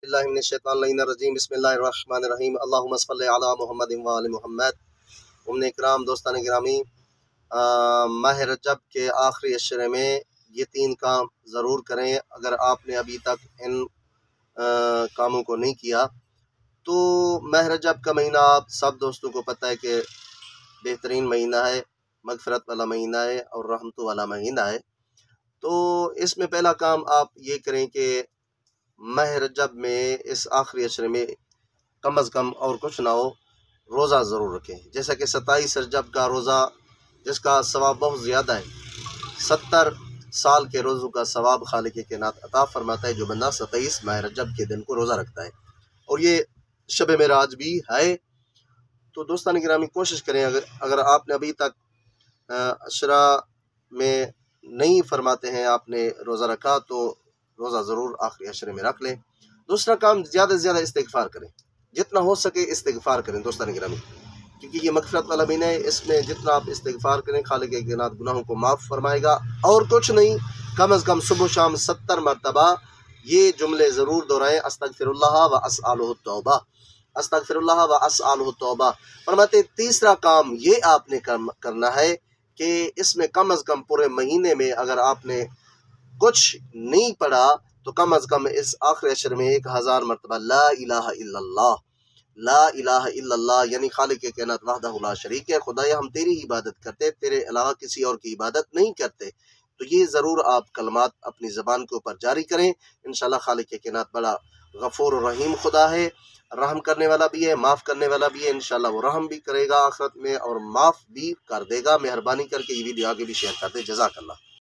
باللہ من الشیطان الرجیم بسم اللہ الرحمن الرحیم اللہم صلی علی محمد و آل محمد۔ امن اکرام، دوستان گرامی، ماہ رجب کے آخری عشرے میں یہ 3 کام ضرور کریں۔ اگر آپ نے ابھی تک ان کاموں کو نہیں کیا تو ماہ رجب کا مہینہ آپ سب دوستوں کو پتہ ہے کہ بہترین مہینہ ہے، مغفرت والا مہینہ ہے اور رحمتوں والا مہینہ ہے۔ تو اس میں پہلا کام آپ یہ کریں کہ ماہ رجب میں اس آخری عشرے میں کم از کم اور کچھ نہ ہو روزہ ضرور رکھیں۔ جیسا کہ 27 رجب کا روزہ جس کا ثواب بہت زیادہ ہے، 70 سال کے روزوں کا ثواب خالق کائنات عطا فرماتا ہے جو بندہ 27 ماہ رجب کے دن کو روزہ رکھتا ہے، اور یہ شب معراج بھی ہے۔ تو دوستان گرامی، کوشش کریں اگر آپ نے ابھی تک عشرہ میں نہیں فرماتے ہیں آپ نے روزہ رکھا تو روزہ ضرور آخری عشرے میں رکھ لیں۔ دوسرا کام، زیادہ سے زیادہ استغفار کریں، جتنا ہو سکے استغفار کریں دوستان گرامی، کیونکہ یہ مغفرت والا مہینہ ہے۔ اس میں جتنا آپ استغفار کریں خالق کائنات گناہوں کو معاف فرمائے گا، اور کچھ نہیں، کم از کم صبح و شام 70 مرتبہ یہ جملے ضرور دہرائیں، استغفر اللہ و اسألہ التوبہ، استغفر اللہ و اسألہ التوبہ۔ فرماتے تیسرا کام یہ آپ نے کرنا ہے کہ اس میں کم از کم پورے مہینے میں اگر آپ نے کچھ نہیں پڑھا تو کم از کم اس آخری عشر میں 1000 مرتبہ لا الہ الا اللہ، لا الہ الا اللہ، یعنی خالق کائنات وحدہ لا شریک ہے، خدایا ہم تیری ہی عبادت کرتے، تیرے علاوہ کسی اور کی عبادت نہیں کرتے۔ تو یہ ضرور آپ کلمات اپنی زبان کے اوپر جاری کریں، انشاءاللہ خالق کائنات بڑا غفور و رحیم خدا ہے، رحم کرنے والا بھی ہے، معاف کرنے والا بھی ہے۔ انشاءاللہ وہ رحم بھی کرے گا آخرت میں اور معاف بھی کر دے گا۔ مہربانی کر کے یہ ویڈیو آگے بھی شیئر کر دے۔ جزاک اللہ۔